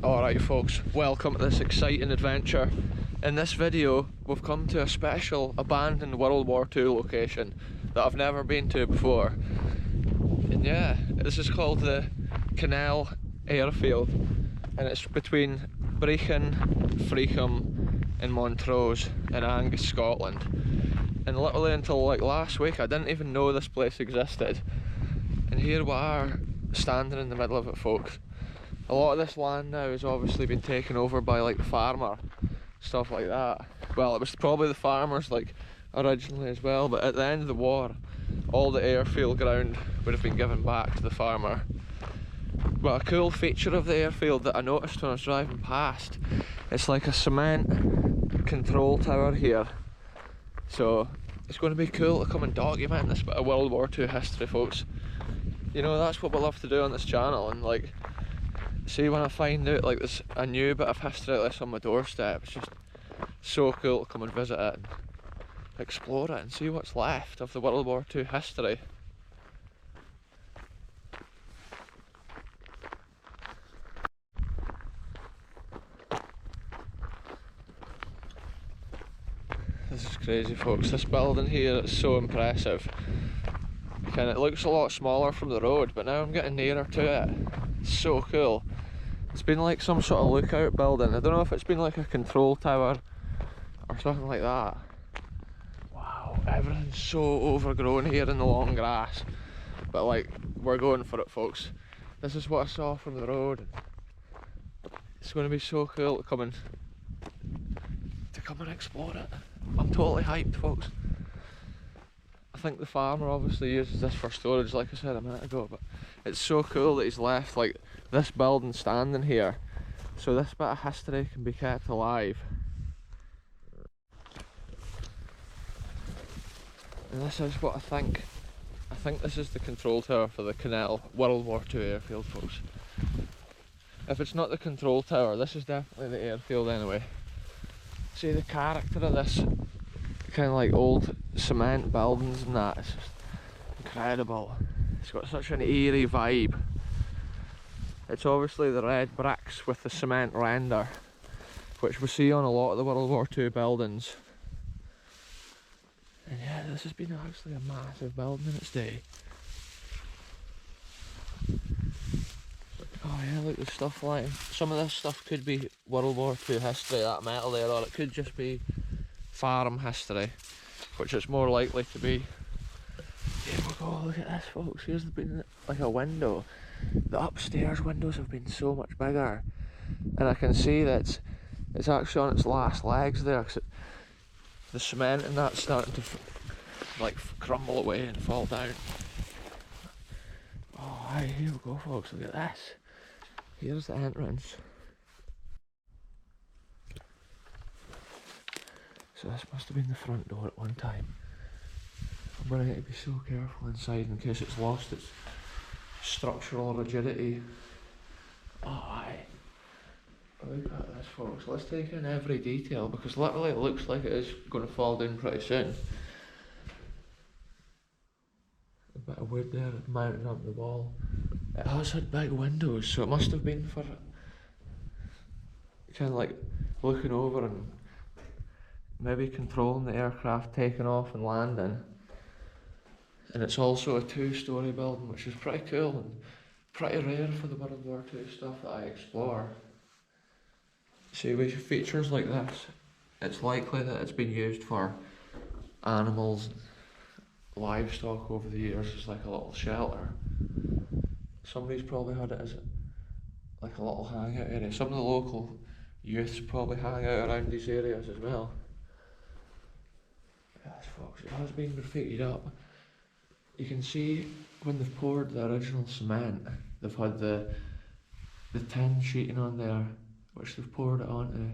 Alright folks, welcome to this exciting adventure. In this video we've come to a special abandoned World War II location that I've never been to before. And yeah, this is called the Kinnell Airfield, and it's between Brechin, Freecham and Montrose in Angus, Scotland. And literally until like last week I didn't even know this place existed. And here we are, standing in the middle of it, folks. A lot of this land now has obviously been taken over by like the farmer, stuff like that. Well, it was probably the farmers like originally as well, but at the end of the war all the airfield ground would have been given back to the farmer. But a cool feature of the airfield that I noticed when I was driving past, it's like a cement control tower here. So it's going to be cool to come and document this bit of World War II history, folks. You know, that's what we love to do on this channel, and like, see when I find out like there's a new bit of history like this on my doorstep, it's just so cool to come and visit it and explore it and see what's left of the World War II history. This is crazy, folks. This building here is so impressive. And it looks a lot smaller from the road, but now I'm getting nearer to it. It's so cool. It's been like some sort of lookout building. I don't know if it's been like a control tower or something like that. Wow, everything's so overgrown here in the long grass. But like, we're going for it, folks. This is what I saw from the road. It's going to be so cool to come and explore it. I'm totally hyped, folks. I think the farmer obviously uses this for storage, like I said a minute ago, but it's so cool that he's left like this building standing here, so this bit of history can be kept alive. And this is what I think this is the control tower for the Kinnell World War II airfield, folks. If it's not the control tower, this is definitely the airfield anyway. See the character of this kind of like old cement buildings and that, it's just incredible. It's got such an eerie vibe. It's obviously the red bricks with the cement render, which we see on a lot of the World War II buildings. And yeah, this has been actually a massive building in its day. Oh yeah, look, there's stuff like, some of this stuff could be World War II history, that metal there, or it could just be farm history, which it's more likely to be. Here we go, look at this, folks. Here's been like a window. The upstairs windows have been so much bigger, and I can see that it's actually on its last legs there, because the cement and that's starting to like crumble away and fall down. Oh, hi, here we go, folks. Look at this. Here's the entrance. So this must have been the front door at one time. I'm going to need to be so careful inside in case it's lost its structural rigidity. Oh, aye. Look at this, folks. Let's take in every detail, because literally it looks like it is going to fall down pretty soon. A bit of wood there mounted up the wall. It has had big windows, so it must have been for kind of like looking over and maybe controlling the aircraft taking off and landing. And it's also a two-storey building, which is pretty cool and pretty rare for the World War II stuff that I explore. See, with features like this, it's likely that it's been used for animals and livestock over the years as like a little shelter. Somebody's probably had it as like a little hangout area. Some of the local youths probably hang out around these areas as well. Yes, folks, it has been graffitied up. You can see when they've poured the original cement, they've had the tin sheeting on there, which they've poured it onto,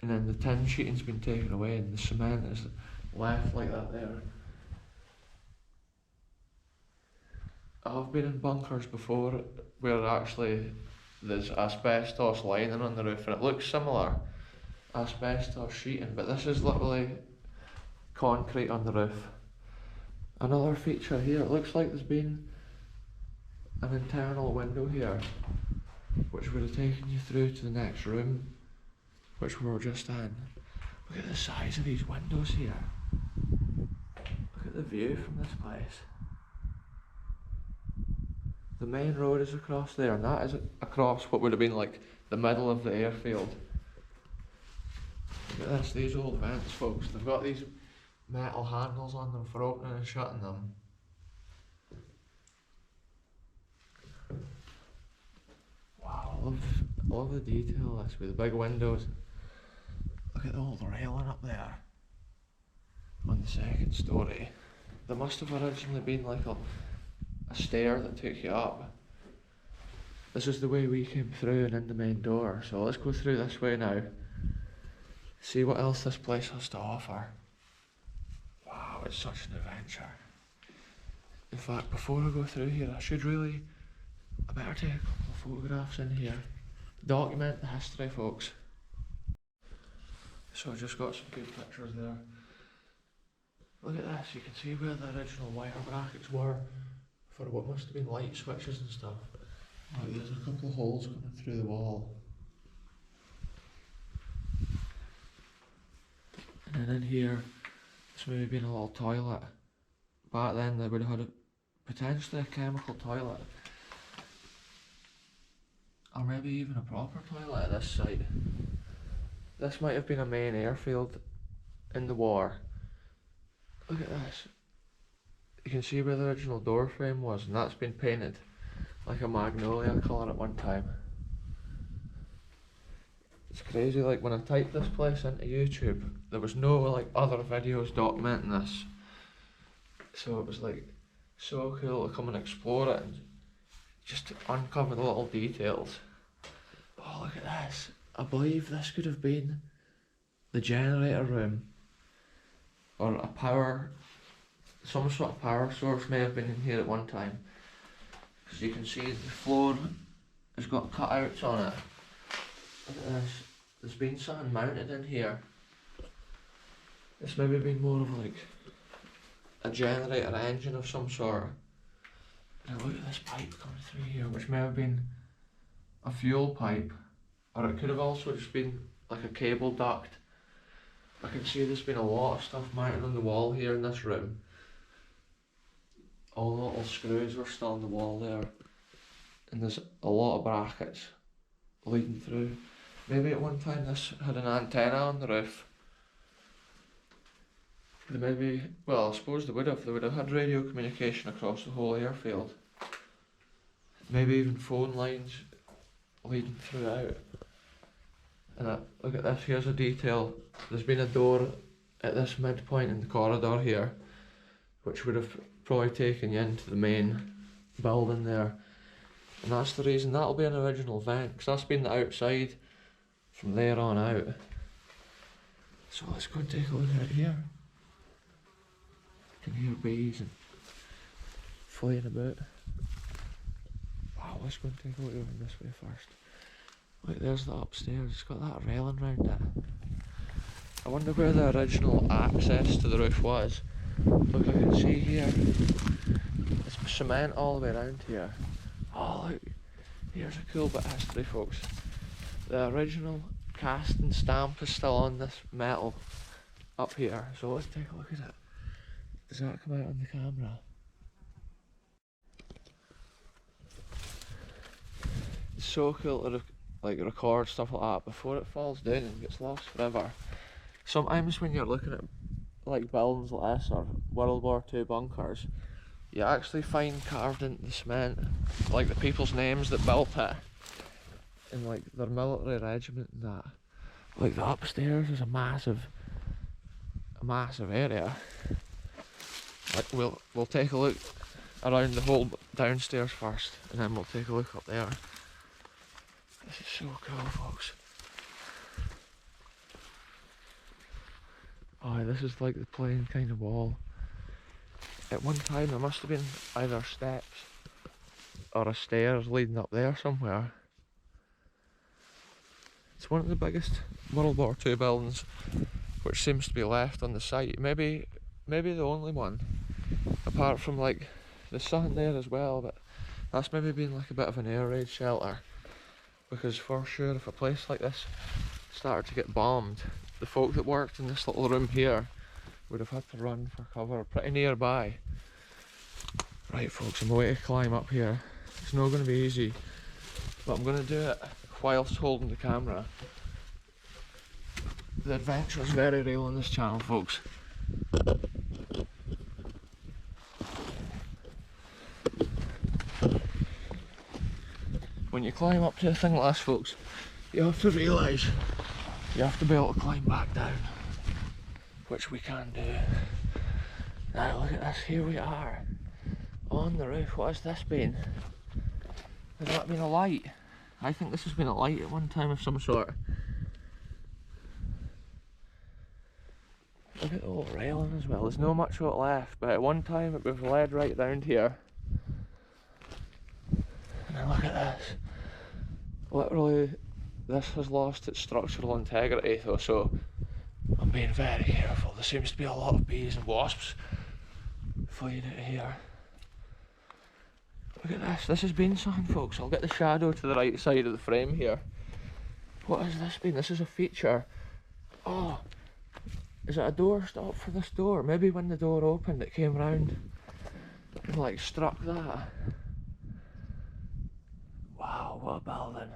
and then the tin sheeting's been taken away and the cement is left like that there. I've been in bunkers before where actually there's asbestos lining on the roof and it looks similar, asbestos sheeting, but this is literally concrete on the roof. Another feature here, it looks like there's been an internal window here which would have taken you through to the next room, which we were just in. Look at the size of these windows here. Look at the view from this place. The main road is across there, and that is across what would have been like the middle of the airfield. Look at this, these old vents, folks. They've got these metal handles on them for opening and shutting them. Wow, I love the detail of this with the big windows. Look at the old railing up there on the second story. There must have originally been like a stair that took you up. This is the way we came through and in the main door, so let's go through this way now. See what else this place has to offer. Wow, it's such an adventure. In fact, before I go through here, I better take a couple of photographs in here. Document the history, folks. So I just got some good pictures there. Look at this, you can see where the original wire brackets were for what must have been light switches and stuff. Oh, there's a couple of holes coming through the wall. And then in here, it's maybe been a little toilet. Back then they would have had potentially a chemical toilet. Or maybe even a proper toilet at this site. This might have been a main airfield in the war. Look at this. You can see where the original door frame was, and that's been painted like a magnolia colour at one time. It's crazy, like when I typed this place into YouTube, there was no like other videos documenting this. So it was like so cool to come and explore it and just to uncover the little details. Oh, look at this. I believe this could have been the generator room, or a power, some sort of power source may have been in here at one time. Because you can see the floor has got cutouts on it. Look at this. There's been something mounted in here. It's maybe been more of like a generator engine of some sort. Now look at this pipe coming through here, which may have been a fuel pipe, or it could have also just been like a cable duct. I can see there's been a lot of stuff mounted on the wall here in this room. All the little screws were still on the wall there, and there's a lot of brackets leading through. Maybe at one time this had an antenna on the roof. They maybe, well, I suppose they would have had radio communication across the whole airfield. Maybe even phone lines leading throughout. And look at this, here's a detail. There's been a door at this midpoint in the corridor here, which would have probably taken you into the main building there. And that's the reason, that'll be an original vent, because that's been the outside from there on out. So let's go and take a look at it here. You can hear bees and flying about. Wow, let's go and take a look over this way first. Look, there's the upstairs, it's got that railing round it. I wonder where the original access to the roof was. Look, I can see here, it's cement all the way around here. Oh look, here's a cool bit of history, folks. The original cast and stamp is still on this metal up here, so let's take a look at it. Does that come out on the camera? It's so cool to like record stuff like that before it falls down and gets lost forever. Sometimes when you're looking at like buildings like this or World War II bunkers, you actually find carved into the cement like the people's names that built it and like their military regiment and that. Like the upstairs is a massive area. Like we'll take a look around the whole downstairs first, and then we'll take a look up there. This is so cool, folks. Oh, this is like the plain kind of wall. At one time there must have been either steps or a stairs leading up there somewhere. It's one of the biggest World War II buildings which seems to be left on the site. Maybe the only one, apart from like the sun there as well, but that's maybe been like a bit of an air raid shelter. because for sure if a place like this started to get bombed, the folk that worked in this little room here would have had to run for cover pretty nearby. Right folks, I'm away to climb up here. It's not going to be easy, but I'm going to do it whilst holding the camera. The adventure is very real on this channel, folks. When you climb up to a thing like this, folks, you have to realise you have to be able to climb back down, which we can do. Now look at this, here we are on the roof. What has this been? Has that been a light? I think this has been a light at one time of some sort. Look at the old railing as well, there's not much of it left, but at one time it was led right round here. And then look at this. Literally, this has lost its structural integrity though, so I'm being very careful. There seems to be a lot of bees and wasps flying out of here. Look at this, this has been something folks. I'll get the shadow to the right side of the frame here. What has this been? This is a feature. Oh, is it a door stop for this door? Maybe when the door opened it came round and like struck that. Wow, what a building.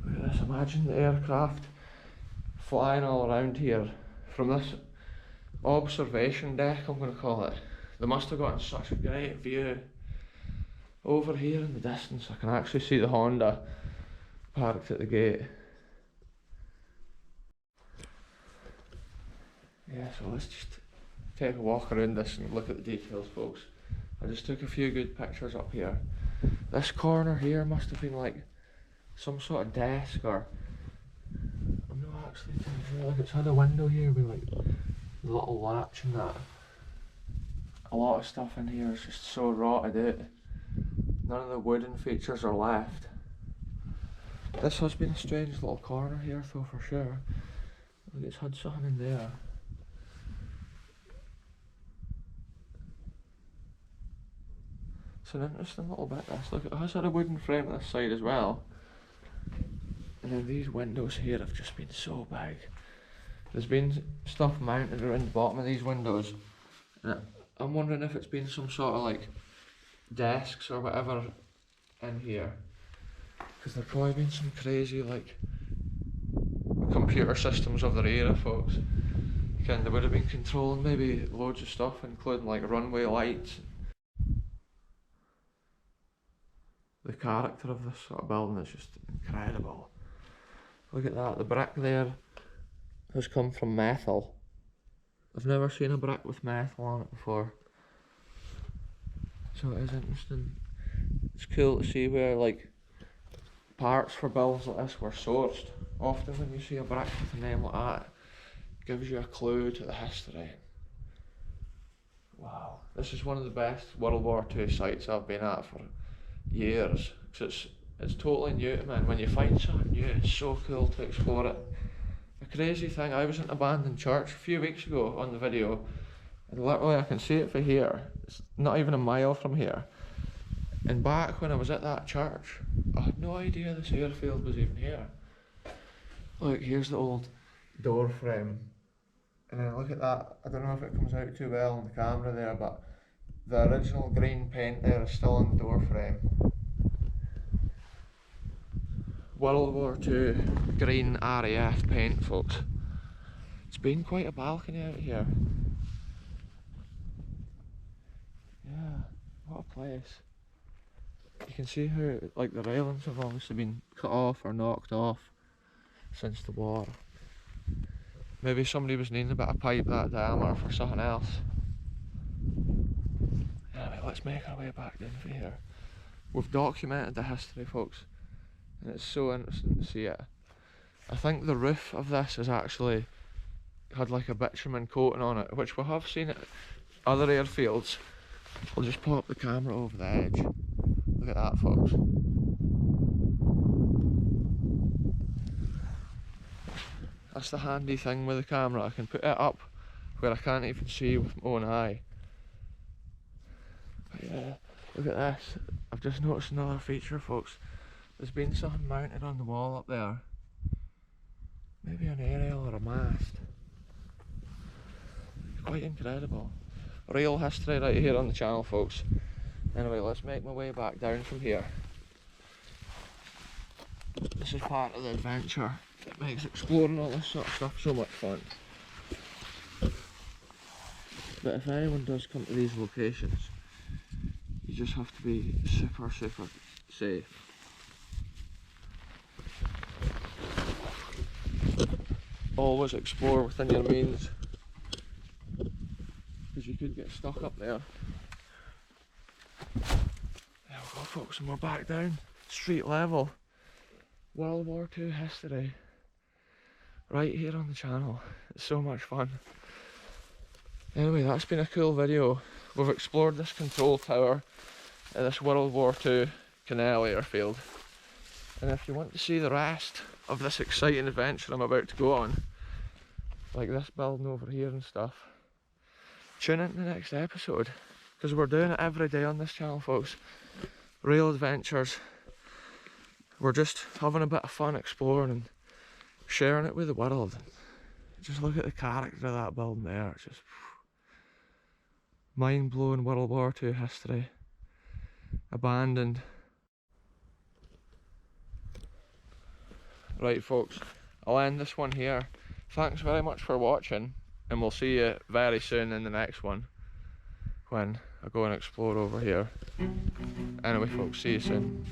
Look at this, imagine the aircraft flying all around here from this observation deck, I'm going to call it. They must have gotten such a great view. Over here in the distance I can actually see the Honda parked at the gate. Yeah, so let's just take a walk around this and look at the details, folks. I just took a few good pictures up here. This corner here must have been like some sort of desk, or I'm not actually too sure. Like it's had a window here with like a little latch and that. A lot of stuff in here is just so rotted out. None of the wooden features are left. This has been a strange little corner here though, for sure. Like it's had something in there. It's an interesting little bit this. Look, it has had a wooden frame on this side as well. And then these windows here have just been so big. There's been stuff mounted around the bottom of these windows. And I'm wondering if it's been some sort of like desks or whatever in here. Because there've probably been some crazy like computer systems of their era, folks. They would have been controlling maybe loads of stuff, including like runway lights. The character of this sort of building is just incredible. Look at that, the brick there has come from metal. I've never seen a brick with metal on it before. So it is interesting. It's cool to see where like parts for builds like this were sourced. Often when you see a brick with a name like that, it gives you a clue to the history. Wow, this is one of the best World War II sites I've been at for years. Cause it's totally new to me, and when you find something new, it's so cool to explore it. A crazy thing, I was in an abandoned church a few weeks ago on the video, and literally I can see it from here. It's not even a mile from here. And back when I was at that church, I had no idea this airfield was even here. Look, here's the old door frame. And then look at that, I don't know if it comes out too well on the camera there, but the original green paint there is still on the door frame. World War II green RAF paint, folks. It's been quite a balcony out here. Yeah, what a place. You can see how like the railings have obviously been cut off or knocked off since the war. Maybe somebody was needing a bit of pipe that diameter for something else. Anyway, let's make our way back down from here. We've documented the history, folks, and it's so interesting to see it. I think the roof of this has actually had like a bitumen coating on it, which we have seen at other airfields. I'll just pop the camera over the edge. Look at that, folks. That's the handy thing with the camera. I can put it up where I can't even see with my own eye. But yeah, look at this. I've just noticed another feature, folks. There's been something mounted on the wall up there. Maybe an aerial or a mast. Quite incredible. Real history right here on the channel, folks. Anyway, let's make my way back down from here. This is part of the adventure. It makes exploring all this sort of stuff so much fun. But if anyone does come to these locations, you just have to be super safe. Always explore within your means, because you could get stuck up there. There we go, folks, and we're back down street level. World War II history right here on the channel. It's so much fun. Anyway, that's been a cool video. We've explored this control tower at this World War II Kinnell airfield. And if you want to see the rest of this exciting adventure I'm about to go on, like this building over here and stuff, tune in to the next episode, because we're doing it every day on this channel, folks. Real adventures. We're just having a bit of fun exploring and sharing it with the world. Just look at the character of that building there. It's just mind-blowing World War II history. Abandoned. Right, folks, I'll end this one here. Thanks very much for watching, and we'll see you very soon in the next one when I go and explore over here. Anyway, folks, see you soon.